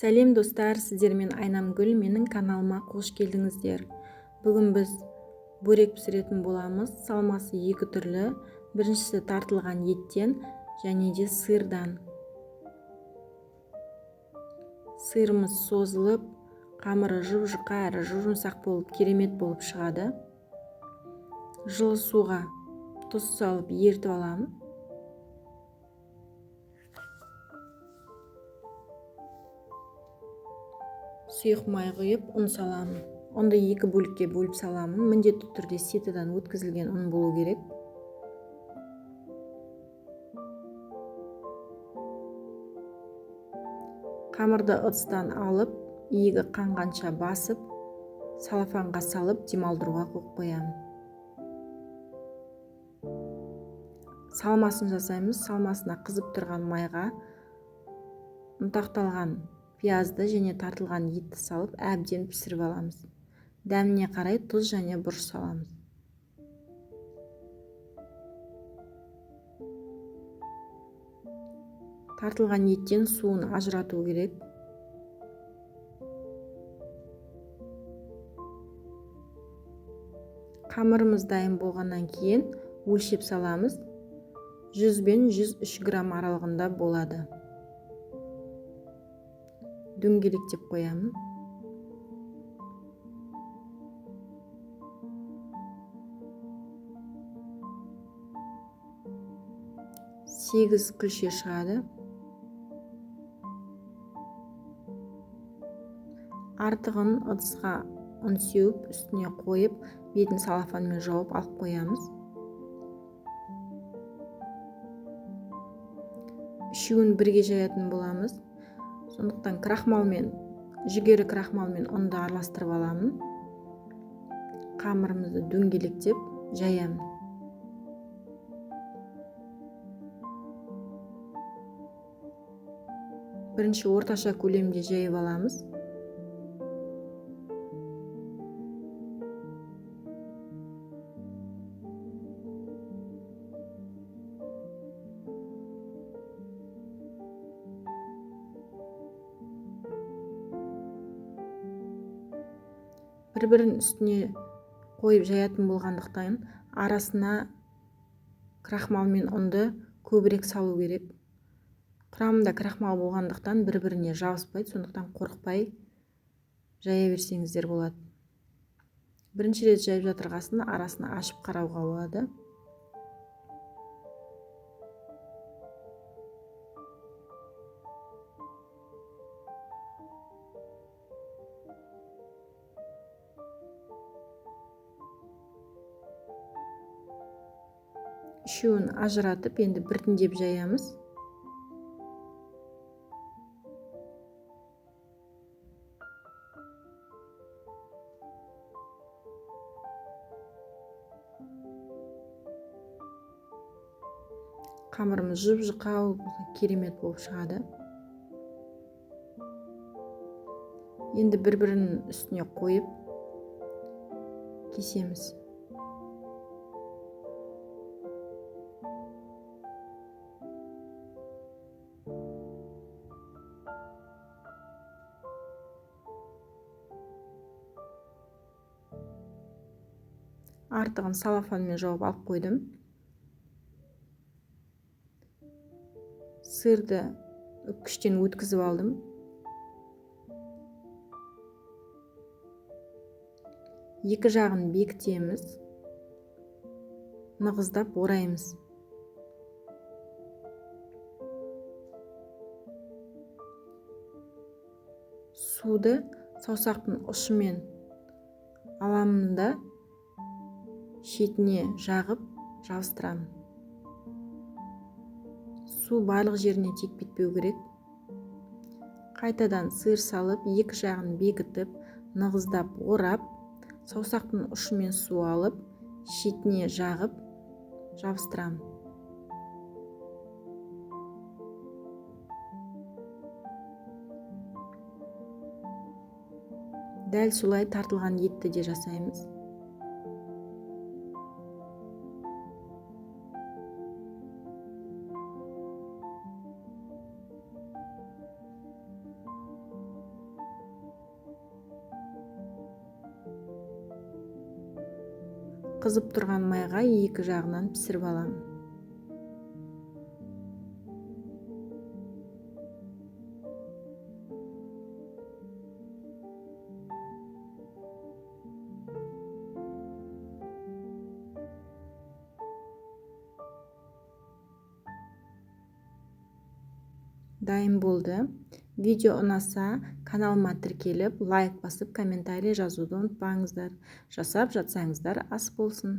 Сәлем достар, сіздермен Айнамгүл, менің каналыма қош келдіңіздер. Бүгін біз бөрек пісіретін боламыз. Салмасы екі түрлі. Біріншісі тартылған еттен және де сырдан. Сырымыз созылып, қамыры жұп-жұқа әрі жұмсақ болып, керемет болып шығады. Жылы суға тұз салып ертіп аламын. Сұйық май құйып, ұн саламын. Ұнды екі бөлікке бөліп саламын. Міндетті түрде сетадан өткізілген ұн болу керек. Қамырды ыдыстан алып, иегі қанғанша басып, салафанға салып демалдыруға қойып қоямын. Салмасын жасаймыз. Салмасына қызып тұрған майға ұнтақталған пиязды және тартылған етті салып әбден пісіріп аламыз. Дәміне қарай тұз және бұрыш саламыз. Тартылған еттен суын ажырату керек. Қамырымыз дайын болғаннан кейін өлшеп саламыз. 100 бен 103 грамм аралығында болады. Дөңгелектеп қоямын. Сегіз күлше шығады. Артығын ыдысқа ұн сеуіп, үстіне қойып, бетін салафанмен жауып алып қоямыз. Үшеуін бірге жаятын боламыз. Сондықтан жүгері крахмалмен ұнды араластырып аламын. Қамырымызды дөңгелектеп жаямын. Бірінші орташа көлемде жайып аламыз. Бір-бірін үстіне қойып жаятын болғандықтан арасына крахмал мен ұнды көбірек салу керек. Құрамында крахмал болғандықтан бір-біріне жабыспайды, сондықтан қорықпай жая берсеңіздер болады. Бірінші рет жайып жатырғасын арасына ашып қарауға болады. Үшеуін ажыратып, енді біртіндеп жаямыз. Қамырымыз жұп-жұқа керемет болып шығады. Енді бір-бірінің үстіне қойып кесеміз. Артығын салафанмен жауып алып қойдым. Сырды үпкіштен өткізіп алдым. Екі жағын бекітеміз. Нығыздап ораймыз. Суды саусақтың ұшымен аламын да шетіне жағып жабыстырамын. Су барлық жеріне текпетпеу керек. Қайтадан сыр салып, екі жағын бекітіп, нығыздап орап, саусақтың ұшымен су алып, шетіне жағып жабыстырамын. Дәл солай тартылған етті де жасаймыз. Қызып тұрған майға екі жағынан пісіріп аламын. Дайын болды. Видео ұнаса, каналыма тіркеліп, лайк басып, комментарий жазуды ұмытпаңыздар. Жасап жатсаңыздар ас болсын.